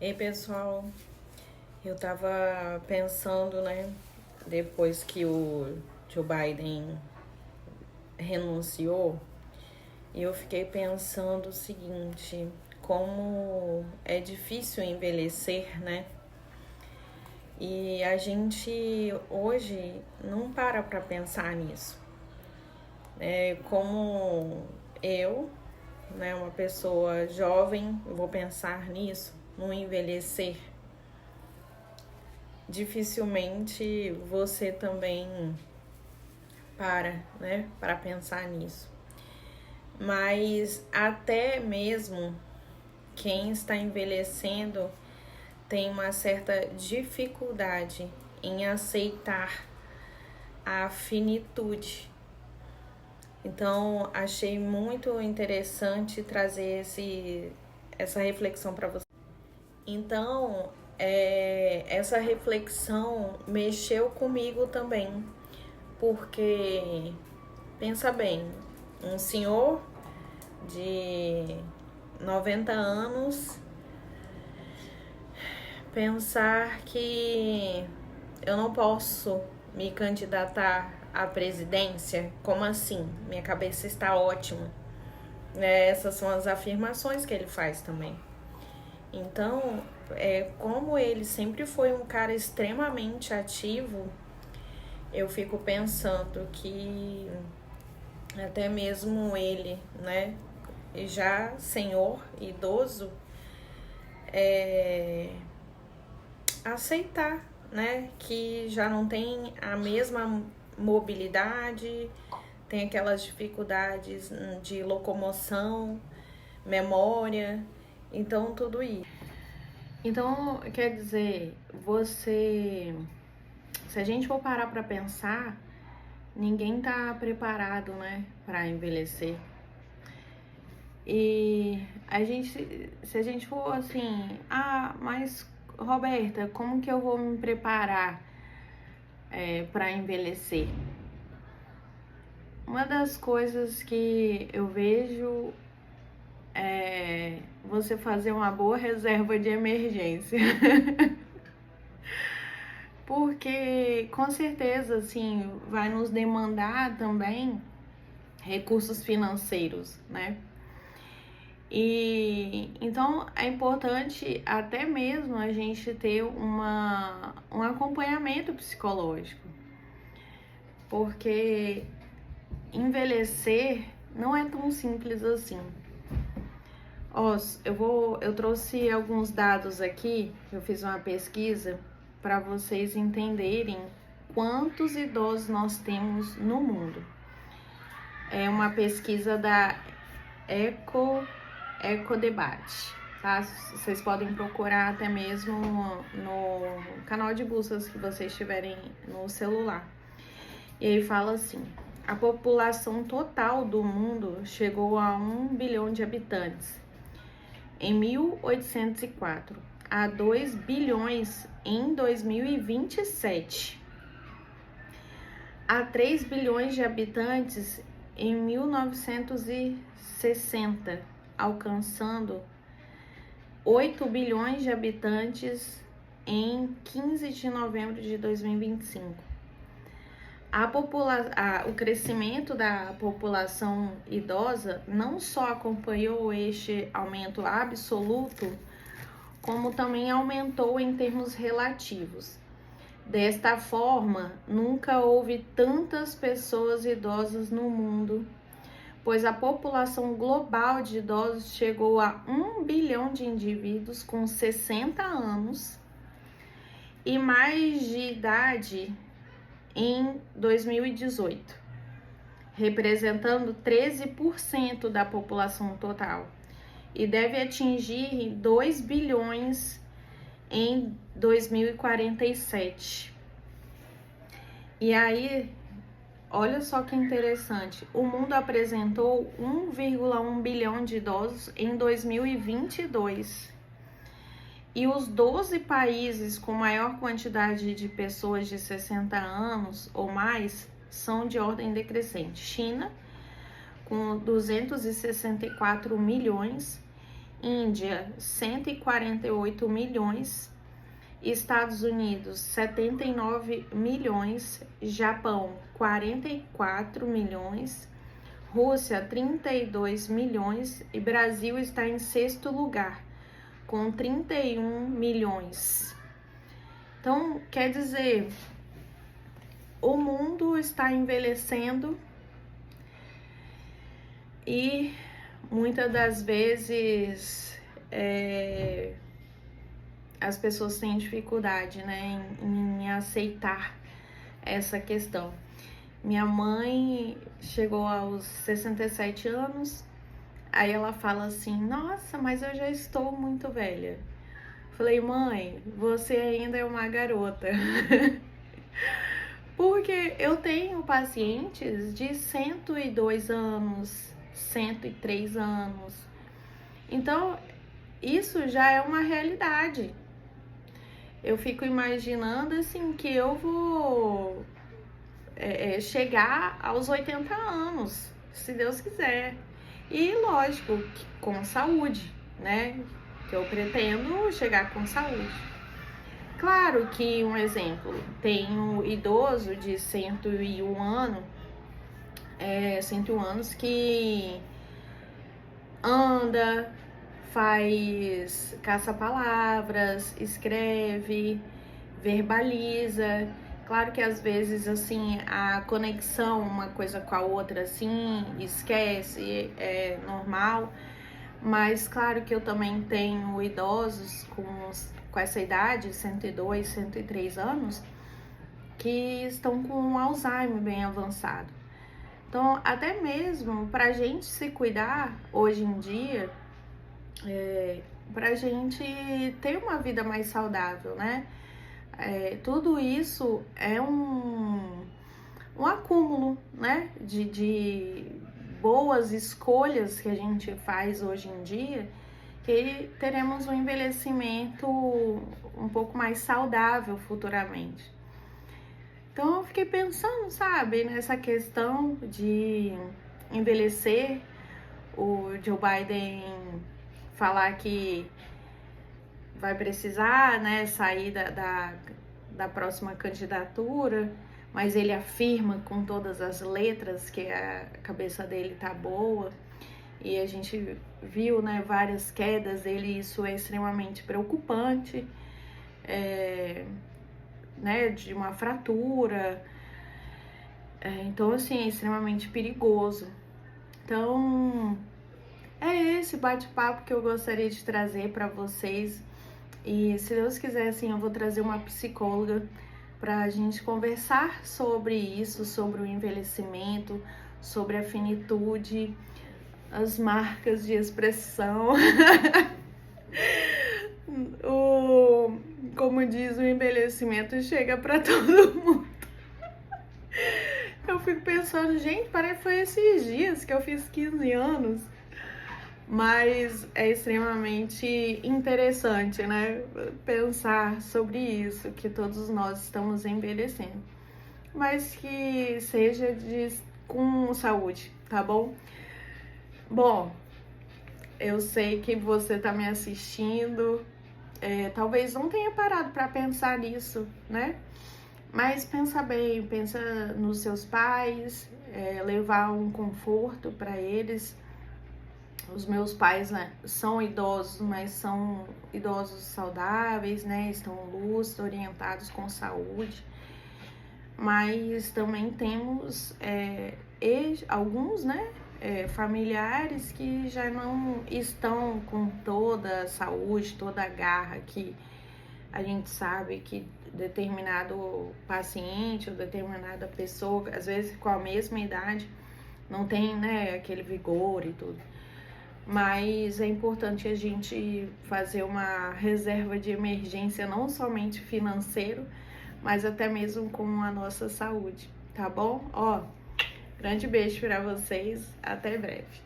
Ei, pessoal, eu tava pensando, né, depois que o Joe Biden renunciou, eu fiquei pensando o seguinte, como é difícil envelhecer, né? E a gente hoje não para pra pensar nisso. Como eu, né, uma pessoa jovem, eu vou pensar nisso, no envelhecer. Dificilmente você também para pensar nisso. Mas até mesmo quem está envelhecendo tem uma certa dificuldade em aceitar a finitude. Então, achei muito interessante trazer essa reflexão para você. Então, essa reflexão mexeu comigo também, porque, pensa bem, um senhor de 90 anos pensar que eu não posso me candidatar à presidência, como assim? Minha cabeça está ótima. Essas são as afirmações que ele faz também. Então, como ele sempre foi um cara extremamente ativo, eu fico pensando que até mesmo ele, né, já senhor, idoso, aceitar, né, que já não tem a mesma mobilidade, tem aquelas dificuldades de locomoção, memória, então tudo isso. Então, quer dizer, se a gente for parar para pensar, ninguém tá preparado, né, para envelhecer. E se a gente for assim, mas Roberta, como que eu vou me preparar para envelhecer? Uma das coisas que eu vejo é você fazer uma boa reserva de emergência. Porque com certeza, assim, vai nos demandar também recursos financeiros, né? E então é importante até mesmo a gente ter um acompanhamento psicológico, porque envelhecer não é tão simples assim. Eu trouxe alguns dados aqui, eu fiz uma pesquisa para vocês entenderem quantos idosos nós temos no mundo. É uma pesquisa da Ecodebate, tá? Vocês podem procurar até mesmo no canal de buscas que vocês tiverem no celular. E aí fala assim: a população total do mundo chegou a 1 bilhão de habitantes em 1804, a 2 bilhões em 2027, a 3 bilhões de habitantes em 1960, alcançando 8 bilhões de habitantes em 15 de novembro de 2025. O crescimento da população idosa não só acompanhou este aumento absoluto, como também aumentou em termos relativos. Desta forma, nunca houve tantas pessoas idosas no mundo, pois a população global de idosos chegou a 1 bilhão de indivíduos com 60 anos e mais de idade em 2018, representando 13% da população total, e deve atingir 2 bilhões em 2047. E aí, olha só que interessante, o mundo apresentou 1,1 bilhão de idosos em 2022. E os 12 países com maior quantidade de pessoas de 60 anos ou mais são de ordem decrescente. China, com 264 milhões, Índia, 148 milhões, Estados Unidos, 79 milhões, Japão, 44 milhões, Rússia, 32 milhões e Brasil está em sexto lugar, com 31 milhões. Então, quer dizer, o mundo está envelhecendo e muitas das vezes as pessoas têm dificuldade, né, em aceitar essa questão. Minha mãe chegou aos 67 anos, aí ela fala assim, nossa, mas eu já estou muito velha. Falei, mãe, você ainda é uma garota. Porque eu tenho pacientes de 102 anos, 103 anos. Então, isso já é uma realidade. Eu fico imaginando assim que eu vou chegar aos 80 anos, se Deus quiser. E lógico, com saúde, né? Que eu pretendo chegar com saúde. Claro que, um exemplo, tem um idoso de 101 anos, 101 anos que anda, faz caça-palavras, escreve, verbaliza. Claro que às vezes, assim, a conexão uma coisa com a outra, assim, esquece, é normal. Mas claro que eu também tenho idosos com essa idade, 102, 103 anos, que estão com Alzheimer bem avançado. Então, até mesmo para a gente se cuidar hoje em dia, para a gente ter uma vida mais saudável, né? Tudo isso é um acúmulo, né? De boas escolhas que a gente faz hoje em dia, que teremos um envelhecimento um pouco mais saudável futuramente. Então eu fiquei pensando, sabe, nessa questão de envelhecer. O Joe Biden falar que vai precisar, né, sair da próxima candidatura, mas ele afirma com todas as letras que a cabeça dele tá boa. E a gente viu, né, várias quedas dele, e isso é extremamente preocupante, né, de uma fratura. Então, assim, é extremamente perigoso. Então, é esse bate-papo que eu gostaria de trazer para vocês. E se Deus quiser, assim, eu vou trazer uma psicóloga para a gente conversar sobre isso, sobre o envelhecimento, sobre a finitude, as marcas de expressão. Como diz, o envelhecimento chega para todo mundo. Eu fico pensando, gente, parece que foi esses dias que eu fiz 15 anos. Mas é extremamente interessante, né? Pensar sobre isso, que todos nós estamos envelhecendo. Mas que seja com saúde, tá bom? Bom, eu sei que você tá me assistindo, talvez não tenha parado para pensar nisso, né? Mas pensa bem, pensa nos seus pais, levar um conforto para eles. Os meus pais, né, são idosos, mas são idosos saudáveis, né? Estão lúcidos, orientados com saúde. Mas também temos alguns, né, familiares que já não estão com toda a saúde, toda a garra que a gente sabe que determinado paciente ou determinada pessoa, às vezes com a mesma idade, não tem, né, aquele vigor e tudo. Mas é importante a gente fazer uma reserva de emergência, não somente financeiro, mas até mesmo com a nossa saúde, tá bom? Ó, grande beijo para vocês, até breve.